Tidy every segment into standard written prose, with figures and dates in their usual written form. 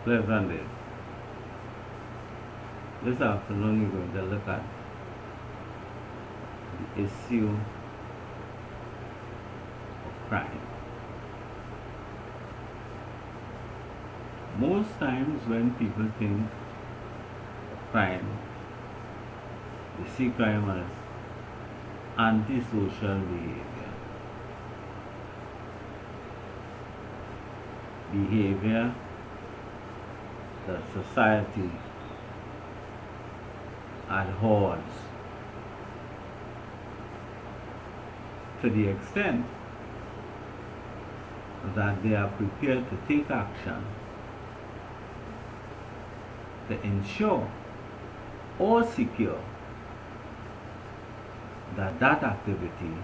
Pleasant day. This afternoon we're going to look at the issue of crime. Most times when people think of crime, they see crime as antisocial behavior that society abhors to the extent that they are prepared to take action to ensure or secure that that activity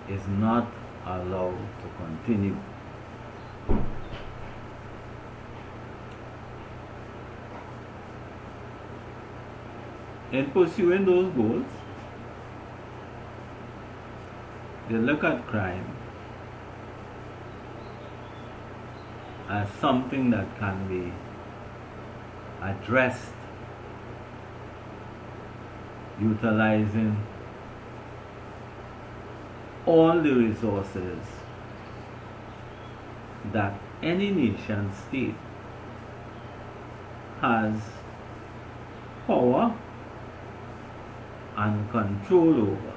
is not allowed to continue. In pursuing those goals, they look at crime as something that can be addressed utilizing all the resources that any nation state has power and control over,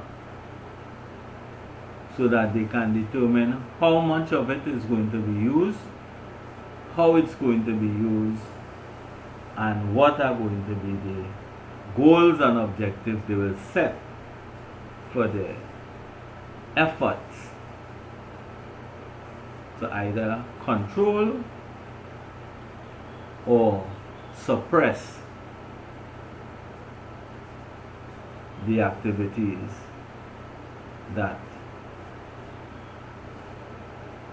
so that they can determine how much of it is going to be used, how it's going to be used, and what are going to be the goals and objectives they will set for their efforts to either control or suppress the activities that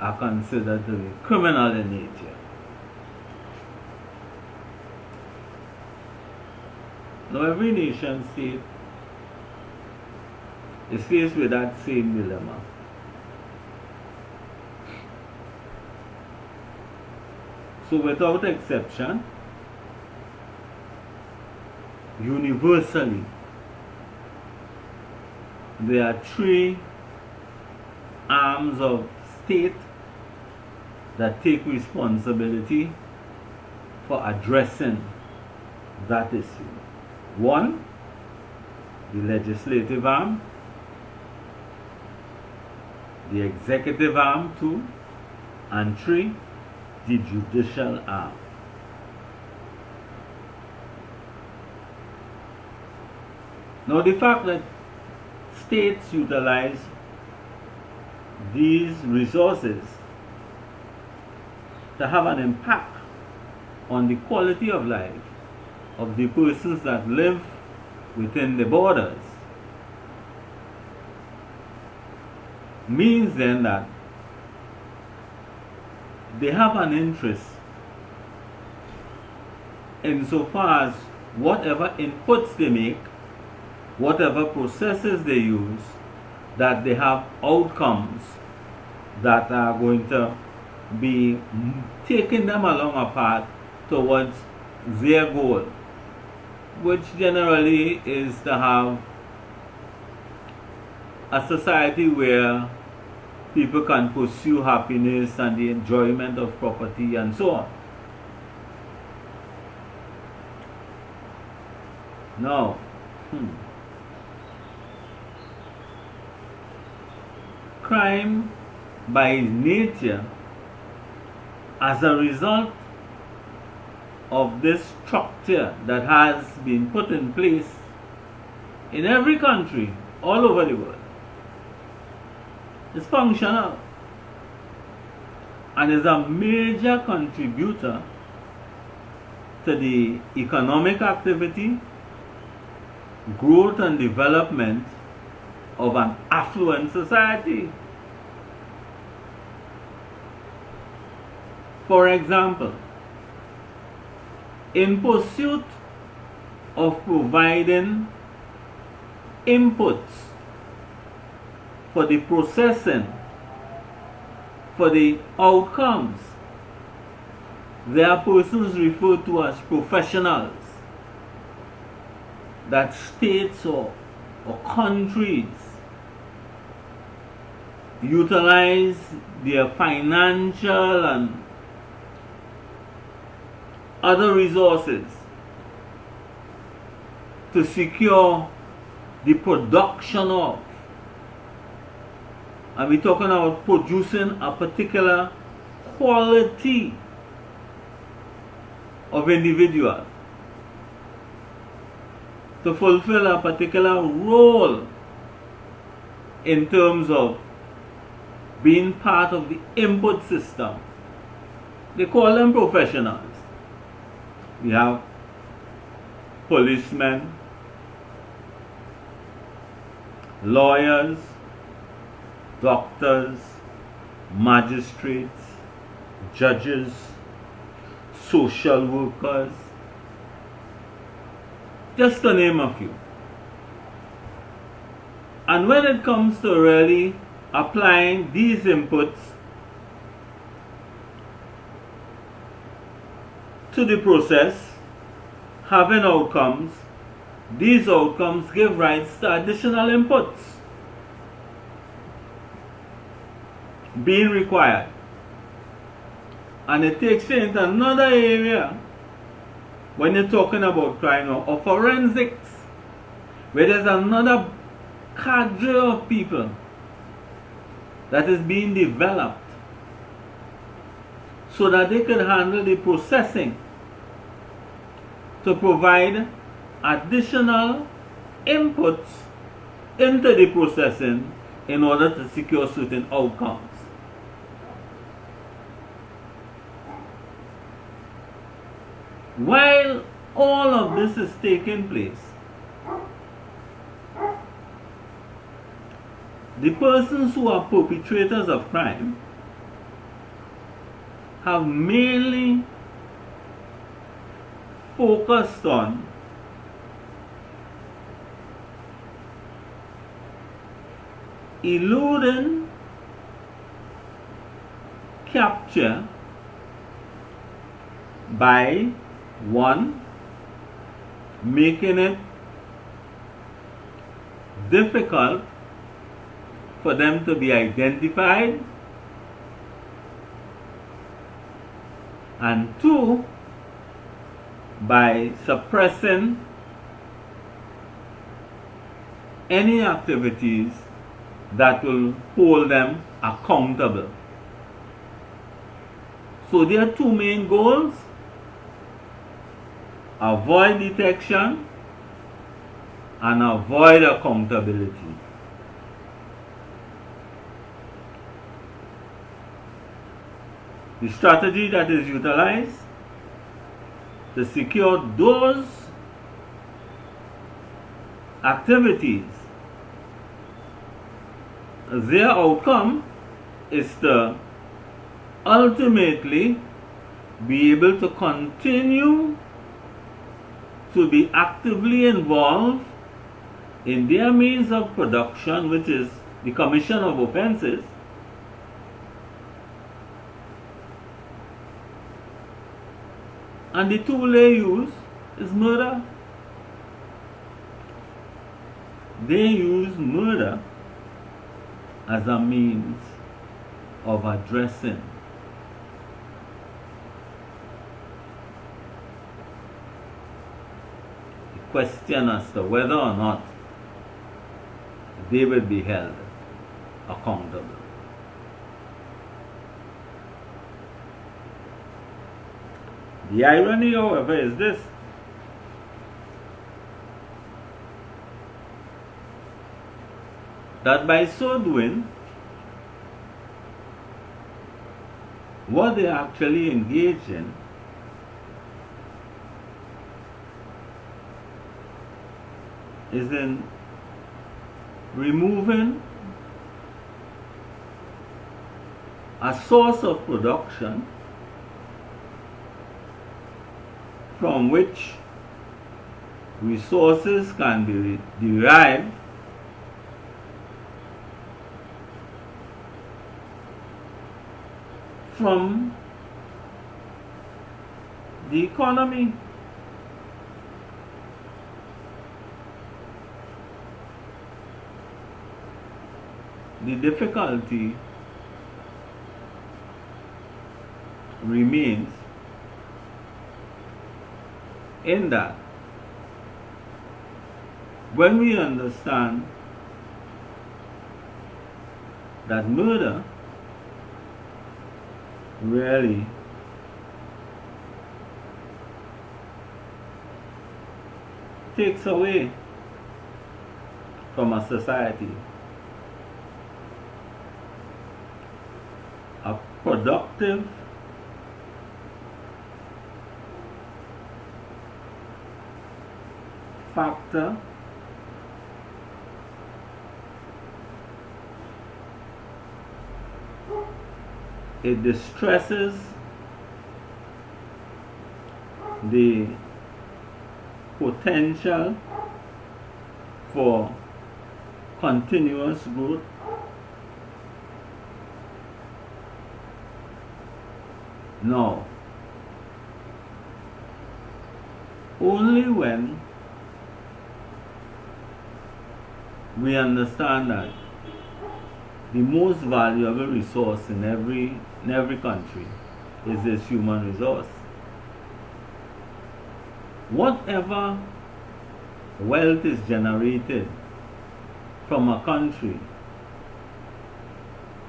are considered to be criminal in nature. Now, every nation state is faced with that same dilemma. So, without exception, universally, there are three arms of state that take responsibility for addressing that issue. One, the legislative arm; the executive arm, two; and three, the judicial arm. Now, the fact that states utilize these resources to have an impact on the quality of life of the persons that live within the borders means then that they have an interest insofar as whatever inputs they make, whatever processes they use, that they have outcomes that are going to be taking them along a path towards their goal, which generally is to have a society where people can pursue happiness and the enjoyment of property and so on. Now, crime by nature, as a result of this structure that has been put in place in every country all over the world, is functional and is a major contributor to the economic activity, growth and development of an affluent society. For example, in pursuit of providing inputs for the processing, for the outcomes there are persons referred to as professionals that states or countries utilize their financial and other resources to secure the production of, and we're talking about producing a particular quality of individual to fulfill a particular role in terms of being part of the input system. They call them professionals. We have policemen, lawyers, doctors, magistrates, judges, social workers, just to name a few. And when it comes to really applying these inputs to the process, having outcomes, these outcomes give rise to additional inputs being required. And it takes you into another area when you're talking about crime or forensics, where there's another cadre of people that is being developed so that they can handle the processing to provide additional inputs into the processing in order to secure certain outcomes. While all of this is taking place, the persons who are perpetrators of crime have mainly focused on eluding capture by one, making it difficult for them to be identified, and two, by suppressing any activities that will hold them accountable. So there are two main goals: avoid detection and avoid accountability. The strategy that is utilized to secure those activities, their outcome is to ultimately be able to continue to be actively involved in their means of production, which is the commission of offenses, and the tool they use is murder. They use murder as a means of addressing the question as to whether or not they will be held accountable. The irony, however, is this: that by so doing, what they actually engage in is in removing a source of production from which resources can be derived from The economy. The difficulty remains in that when we understand that murder really takes away from a society a productive factor it distresses the potential for continuous growth. No. Only when we understand that the most valuable resource in every country is this human resource. Whatever wealth is generated from a country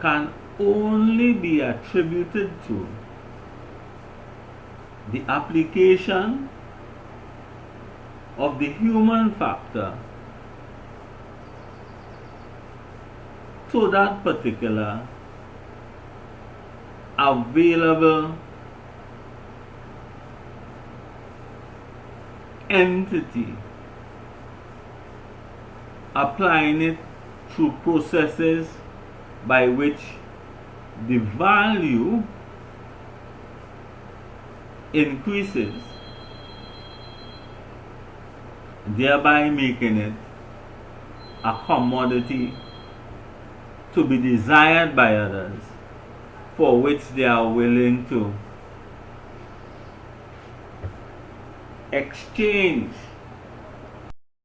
can only be attributed to the application of the human factor to that particular available entity, applying it through processes by which the value increases, thereby making it a commodity to be desired by others, for which they are willing to exchange